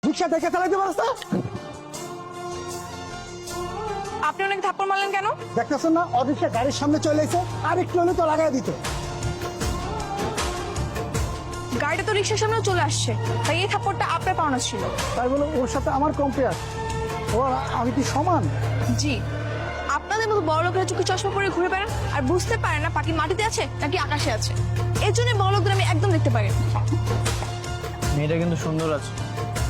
রিক্সা দেখে চালাইতে পারছ না? আপনি অনেক থাপ্পড় মারলেন কেন? দেখতেছেন না অরিক্সা গাড়ির সামনে চলে এসে আর একটু হলে তো লাগাই দিত। গাড়িটা তো রিক্সার সামনে চলে আসছে, তাই এই থাপ্পড়টা আপনার পাওনা ছিল। তাই বলে ওর সাথে আমার কম্পেয়ার? ও আমি কি সমান? জি, আপনাদের মতো বড় লোকেরা চোখে চশমা পরে ঘুরে বেড়ান আর বুঝতে পারে না পাখি মাটিতে আছে নাকি আকাশে আছে। এর জন্য বড় লোকদের আমি একদম দেখতে পারি না। মেয়েটা কিন্তু সুন্দর আছে,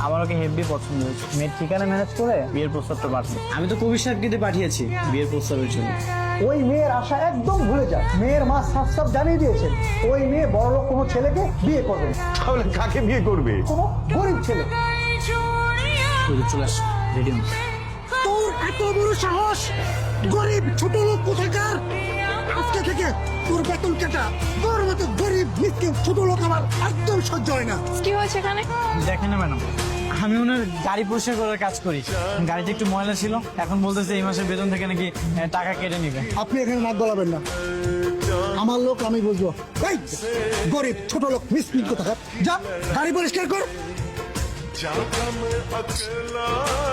আমার ওকে হেভি পছন্দ হয়েছে। মেয়ের ঠিকানা ম্যানেজ করে বিয়ের প্রস্তাবটা পাঠাবো। আমি তো কবির সাক্ষীতে পাঠিয়েছি বিয়ের প্রস্তাবের জন্য। ওই মেয়ের আশা একদম ভুলে যান। মেয়ের মা সাফ সাফ জানিয়ে দিয়েছেন ওই মেয়ে বড় লোক কোনো ছেলেকে বিয়ে করবে না। তাহলে কাকে বিয়ে করবে? কোনো গরিব ছেলে। চলে আস, রেডি হন। তোর এত বড় সাহস! গরিব ছোট লোক কোথাকার! আজকে থেকে তোর বেতন কাটা। তোর মতো গরিব মিসকিন ছোট লোক আমার একদম সহ্য হয় না। কি হয়েছে এখানে? দেখেন না ম্যাডাম, আমি ওনার গাড়ি পরিষ্কার করার কাজ করি। গাড়িতে একটু ময়লা ছিল, এখন বলতেছে এই মাসের বেতন থেকে নাকি টাকা কেটে নিবে। আপনি এখানে নাক গলাবেন না, আমার লোক আমি বুঝবো। এই গরিব ছোট লোক মিসকিন কোথাকার, যা গাড়ি পরিষ্কার কর।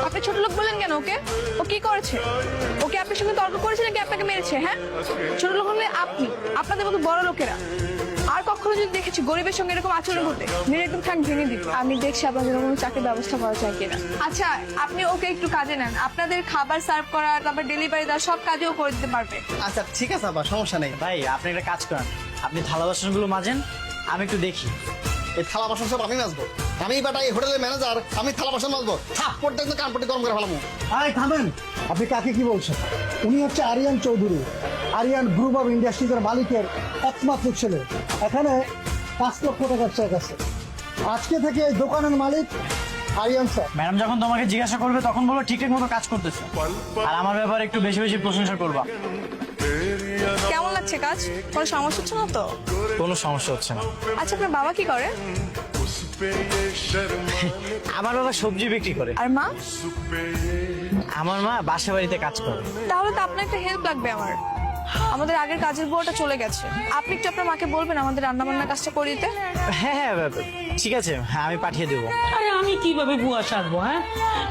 আপনি ছোট লোক বললেন কেন ওকে? ও কি করেছে? ওকে আপনার সঙ্গে তর্ক করেছে নাকি আপনাকে মেরেছে? হ্যাঁ, ছোট লোক হলে আপনি, আপনাদের মতো বড় লোকেরা। আর কখনো যদি দেখেছি গরিবের সঙ্গে এরকম আচরণ হতে, মেরে একদম ঠ্যাং ভেঙে দিই। আমি দেখছি আপনাদের কোনো চাকরির ব্যবস্থা করা যায় কিনা। আচ্ছা, আপনি ওকে একটু কাজে নেন, আপনাদের খাবার সার্ভ করা, তারপর ডেলিভারি দেওয়া সব কাজেও করে দিতে পারবে। আচ্ছা ঠিক আছে, আবার সমস্যা নেই। ভাই আপনি একটা কাজ করেন, আপনি থালা বাসনগুলো মাজেন, আমি একটু দেখি। এই থালা বাসন সব আমি মাজবো। আমি বাটা এই হোটেলের ম্যানেজার, আমি থালা বাসন মাজবো। থাপ্পড়টা কিন্তু কানপট্টি গরম করে ফেলামু। আরে থামেন, আপনি কাকে কি বলছেন? উনি হচ্ছে আরিয়ান চৌধুরী, আরিয়ান গ্রুপ অফ ইন্ডাস্ট্রিজের মালিকের একমাত্র ছেলে। এখানে 5 লক্ষ টাকার চেক আছে। আজকে থেকে এই দোকানের মালিক আরিয়ান স্যার। ম্যাডাম যখন তোমাকে জিজ্ঞাসা করবে তখন বলো ঠিকঠাক মতো কাজ করতেছে, আর আমার ব্যাপারে একটু বেশি বেশি প্রশংসা করবা। কেমন লাগছে কাজ? কোনো সমস্যা হচ্ছে না তো? কোনো সমস্যা হচ্ছে না। আচ্ছা, আপনার বাবা কি করে? আমার বাবা সবজি বিক্রি করে, আর মা? আমার মা বাসা বাড়িতে কাজ করে। তাহলে তো আপনার একটা হেল্প লাগবে আমার। আমাদের আগের কাজের বউটা চলে গেছে, আপনি একটু আপনার মাকে বলবেন আমাদের রান্না বান্নার কাজটা করে দিতে। হ্যাঁ হ্যাঁ ঠিক আছে, হ্যাঁ আমি পাঠিয়ে দেবো। আরে আমি কিভাবে বুয়া সাজবো? হ্যাঁ,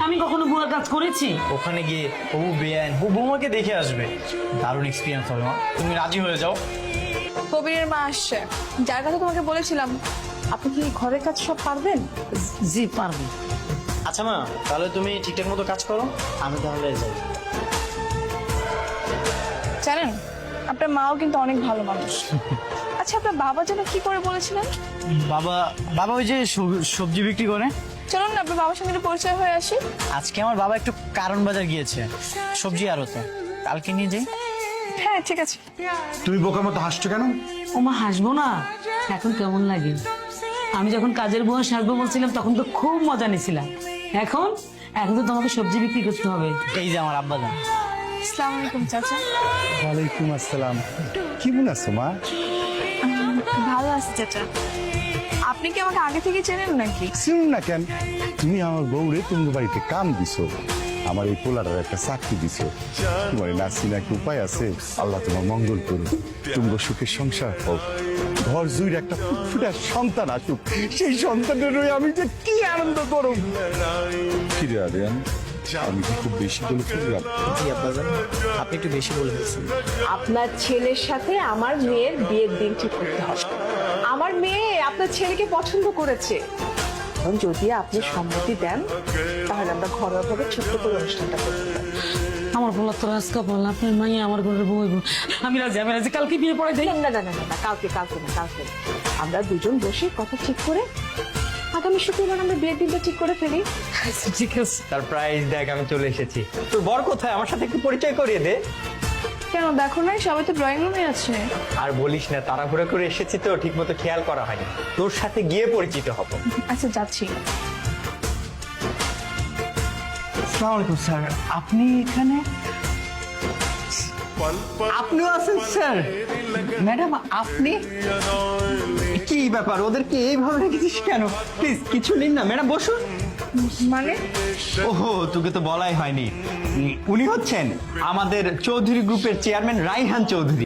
আমি কখনো বুয়া কাজ করেছি? ওখানে গিয়ে হবু বেআইন বৌমাকে দেখে আসবে, দারুণ এক্সপিরিয়েন্স হবে। মা তুমি রাজি হয়ে যাও। কবিরের মা আসছে, যার কথা তোমাকে বলেছিলাম। আপনি কি ঘরের কাজ সব পারবেন? জি পারবো। আচ্ছা মা, তাহলে তুমি ঠিকঠাক মতো কাজ করো, আমি তাহলে যাই। জানেন, আপনার মাও কিন্তু অনেক ভালো মানুষ। আচ্ছা, আপনার বাবা যেন কি করে বলেছিলেন? বাবা বাবা ওই যে সবজি বিক্রি করে। চলুন না আপনার বাবার সঙ্গে একটু পরিচয় হয়ে আসি। আজকে আমার বাবা একটু কারণ বাজার গিয়েছে সবজি আড়তে, কালকে নিয়ে যাই। হ্যাঁ ঠিক আছে। তুমি বোকার মতো হাসছো কেন? ওমা হাসবো না? এখন কেমন লাগে? আমি যখন কাজের বুয়া সাজবো বলছিলাম তখন তো খুব মজা নিয়েছিলাম। এখন এখন তো তোমাকে সবজি বিক্রি করতে হবে। এই যে আমার আব্বা যান। আসসালামু আলাইকুম চাচা। ওয়ালাইকুম আসসালাম। কেমন আছো মা? ভালো আছি চাচা। আপনি কি আমাকে আগে থেকে চেনেন নাকি? শুনুন না কেন, তুমি আমার বউরে তোমার বাড়িতে কাম দিছো, আমার এই পোলারের একটা চাকরি দিছো। তোমার নাচি নাকি উপায় আছে? আল্লাহ তোমার মঙ্গল করুক, তোমার সুখের সংসার হোক, ঘর জুড়ে একটা ফুটফুটার সন্তান আসুক। সেই সন্তানের রয়ে আমি যে কি আনন্দ করব। কি রে আরিয়ান, আমি কি খুব বেশি বলে ফেললাম? জি আব্বা যান, আপনি একটু বেশি বলে ফেলছেন। আপনার ছেলের সাথে আমার মেয়ের বিয়ের দিন ঠিক করতে হবে। আমার মেয়ে আপনার ছেলেকে পছন্দ করেছে। এখন যদি আপনি সম্মতি দেন তাহলে আমরা ঘরোয়া ভাবে ছোট্ট করে অনুষ্ঠানটা করতে পারি। আমার বলা তো রাজকা বল, আপনার মাইয়া আমার ঘরে বউ হইব। আমি রাজি, আমি রাজি। কালকে বিয়ে পড়াই দেয়। না না না না না, কালকে কালকে না, কালকে না। আমরা দুজন বসে কথা ঠিক করে আগামী শুক্রবার আমরা বিয়ের দিনটা ঠিক করে ফেলি। আচ্ছা, ঠিক আছে। সারপ্রাইজ দেখ, আমি চলে এসেছি। তোর বর কোথায়? আমার সাথে একটু পরিচয় করিয়ে দে। কেন দেখো নাই? সবাই তো ড্রয়িং রুমে আছে। আর বলিস না, তাড়াহুড়ো করে এসেছি তো, ঠিক মতো খেয়াল করা হয়নি। তোর সাথে গিয়ে পরিচিত হব। আচ্ছা যাচ্ছি। আসসালামু আলাইকুম স্যার, আপনি এখানে? আপনিও আছেন স্যার? ম্যাডাম আপনি? কি ব্যাপার, ওদেরকে এইভাবে রেখেছিস কেন? প্লিজ কিছু নিন না। ম্যাডাম বসুন। মানে? ওহো, তোকে তো বলাই হয়নি। উনি হচ্ছেন আমাদের চৌধুরী গ্রুপের চেয়ারম্যান রাইহান চৌধুরী।